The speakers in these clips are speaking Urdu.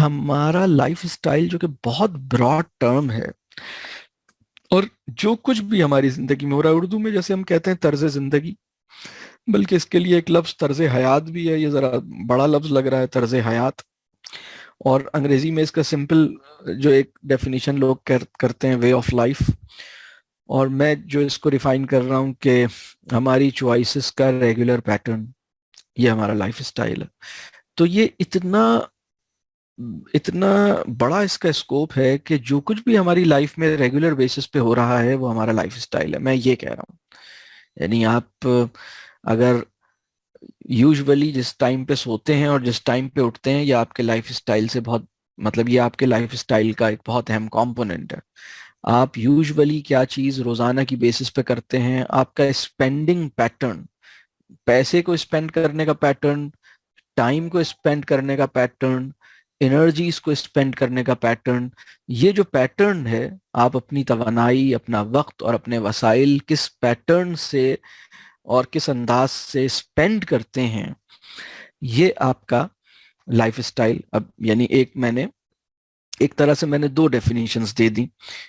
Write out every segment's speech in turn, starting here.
ہمارا لائف اسٹائل جو کہ بہت براڈ ٹرم ہے، اور جو کچھ بھی ہماری زندگی میں ہو رہا ہے، اردو میں جیسے ہم کہتے ہیں طرز زندگی، بلکہ اس کے لیے ایک لفظ طرز حیات بھی ہے. یہ ذرا بڑا لفظ لگ رہا ہے، طرز حیات. اور انگریزی میں اس کا سمپل جو ایک ڈیفینیشن لوگ کرتے ہیں، وے آف لائف. اور میں جو اس کو ریفائن کر رہا ہوں کہ ہماری چوائسز کا ریگولر پیٹرن، یہ ہمارا لائف اسٹائل ہے. تو یہ اتنا اتنا بڑا اس کا اسکوپ ہے کہ جو کچھ بھی ہماری لائف میں ریگولر بیسس پہ ہو رہا ہے وہ ہمارا لائف اسٹائل ہے. میں یہ کہہ رہا ہوں، یعنی آپ اگر یوزولی جس ٹائم پہ سوتے ہیں اور جس ٹائم پہ اٹھتے ہیں، یہ آپ کے لائف اسٹائل سے بہت، مطلب یہ آپ کے لائف اسٹائل کا ایک بہت اہم کمپوننٹ ہے. آپ یوزولی کیا چیز روزانہ کی بیسس پہ کرتے ہیں، آپ کا اسپینڈنگ پیٹرن، پیسے کو اسپینڈ کرنے کا پیٹرن، ٹائم کو اسپینڈ کرنے کا پیٹرن، انرجیز کو اسپینڈ کرنے کا پیٹرن، یہ جو پیٹرن ہے، آپ اپنی توانائی، اپنا وقت اور اپنے وسائل کس پیٹرن سے اور کس انداز سے اسپینڈ کرتے ہیں، یہ آپ کا لائف اسٹائل. اب یعنی ایک طرح سے میں نے دو ڈیفینیشنز دے دی.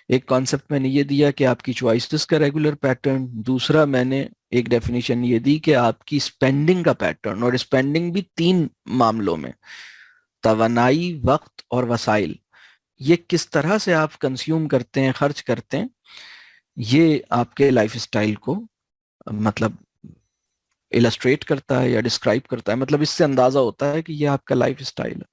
ایک کانسیپٹ میں نے یہ دیا کہ آپ کی چوائسز کا ریگولر پیٹرن، دوسرا میں نے ایک ڈیفینیشن یہ دی کہ آپ کی اسپینڈنگ کا پیٹرن. اور اسپینڈنگ بھی تین معاملوں میں: توانائی، وقت اور وسائل. یہ کس طرح سے آپ کنزیوم کرتے ہیں، خرچ کرتے ہیں، یہ آپ کے لائف اسٹائل کو مطلب السٹریٹ کرتا ہے یا ڈسکرائب کرتا ہے. مطلب اس سے اندازہ ہوتا ہے کہ یہ آپ کا لائف اسٹائل ہے.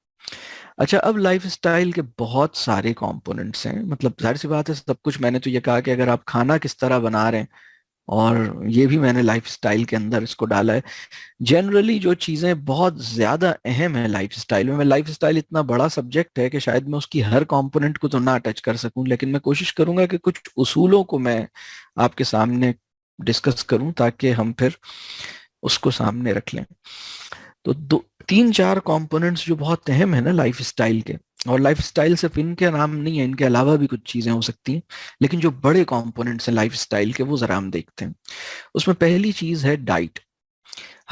اچھا، اب لائف اسٹائل کے بہت سارے کمپوننٹس ہیں. مطلب ظاہر سی بات ہے، سب کچھ میں نے تو یہ کہا کہ اگر آپ کھانا کس طرح بنا رہے ہیں، اور یہ بھی میں نے لائف اسٹائل کے اندر اس کو ڈالا ہے. جنرلی جو چیزیں بہت زیادہ اہم ہیں لائف اسٹائل میں، لائف اسٹائل اتنا بڑا سبجیکٹ ہے کہ شاید میں اس کی ہر کمپوننٹ کو تو نہ ٹچ کر سکوں، لیکن میں کوشش کروں گا کہ کچھ اصولوں کو میں آپ کے سامنے ڈسکس کروں تاکہ ہم پھر اس کو سامنے رکھ لیں. تو تین چار کمپوننٹس جو بہت اہم ہیں نا لائف اسٹائل کے، اور لائف اسٹائل صرف ان کے نام نہیں ہے، ان کے علاوہ بھی کچھ چیزیں ہو سکتی ہیں، لیکن جو بڑے کمپوننٹس ہیں لائف اسٹائل کے وہ ذرا ہم دیکھتے ہیں. اس میں پہلی چیز ہے ڈائٹ.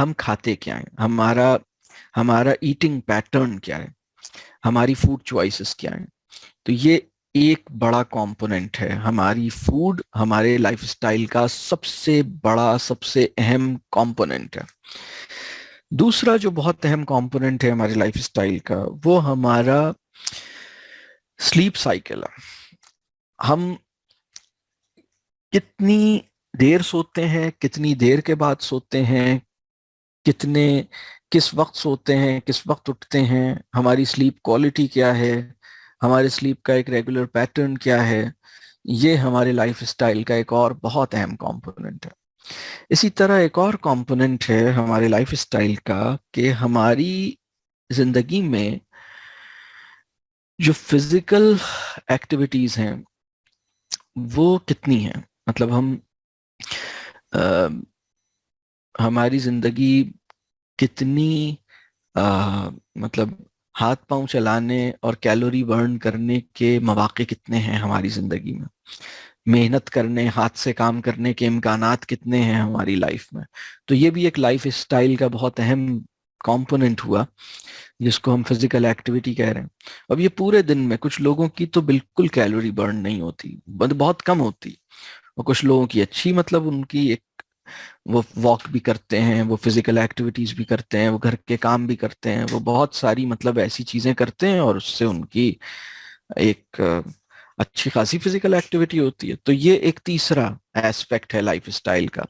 ہم کھاتے کیا ہیں، ہمارا ایٹنگ پیٹرن کیا ہے، ہماری فوڈ چوائسز کیا ہیں. تو یہ ایک بڑا کمپوننٹ ہے. ہماری فوڈ ہمارے لائف اسٹائل کا سب سے بڑا، سب سے اہم کمپوننٹ ہے. دوسرا جو بہت اہم کمپوننٹ ہے ہماری لائف اسٹائل کا، وہ ہمارا سلیپ سائیکل ہے. ہم کتنی دیر سوتے ہیں، کتنی دیر کے بعد سوتے ہیں، کس وقت سوتے ہیں، کس وقت اٹھتے ہیں، ہماری سلیپ کوالٹی کیا ہے، ہمارے سلیپ کا ایک ریگولر پیٹرن کیا ہے، یہ ہمارے لائف اسٹائل کا ایک اور بہت اہم کمپوننٹ ہے. اسی طرح ایک اور کمپوننٹ ہے ہمارے لائف اسٹائل کا کہ ہماری زندگی میں جو فزیکل ایکٹیویٹیز ہیں وہ کتنی ہیں. مطلب ہماری زندگی کتنی مطلب ہاتھ پاؤں چلانے اور کیلوری برن کرنے کے مواقع کتنے ہیں ہماری زندگی میں، محنت کرنے، ہاتھ سے کام کرنے کے امکانات کتنے ہیں ہماری لائف میں. تو یہ بھی ایک لائف اسٹائل کا بہت اہم کمپوننٹ ہوا، جس کو ہم فزیکل ایکٹیویٹی کہہ رہے ہیں. اب یہ پورے دن میں کچھ لوگوں کی تو بالکل کیلوری برن نہیں ہوتی، بہت کم ہوتی، اور کچھ لوگوں کی اچھی، مطلب ان کی ایک، وہ واک بھی کرتے ہیں، وہ فزیکل ایکٹیویٹیز بھی کرتے ہیں، وہ گھر کے کام بھی کرتے ہیں، وہ بہت ساری مطلب ایسی چیزیں کرتے ہیں، اور اس سے ان کی ایک اچھی خاصی فزیکل ایکٹیویٹی ہوتی ہے. تو یہ ایک تیسرا ایسپیکٹ ہے لائف اسٹائل کا.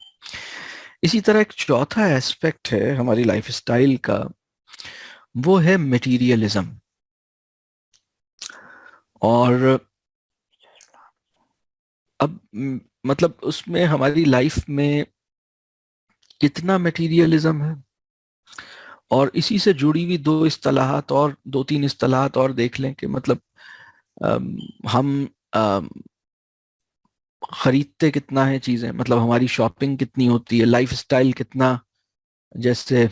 اسی طرح ایک چوتھا ایسپیکٹ ہے ہماری لائف اسٹائل کا، وہ ہے میٹیریلزم. اور اب مطلب اس میں ہماری لائف میں کتنا میٹیریلزم ہے، اور اسی سے جڑی ہوئی دو تین اصطلاحات اور دیکھ لیں کہ مطلب ہم خریدتے کتنا ہے چیزیں، مطلب ہماری شاپنگ کتنی ہوتی ہے، لائف اسٹائل کتنا، جیسے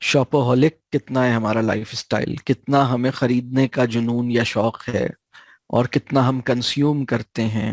شاپوہولک کتنا ہے ہمارا لائف اسٹائل، کتنا ہمیں خریدنے کا جنون یا شوق ہے، اور کتنا ہم کنزیوم کرتے ہیں،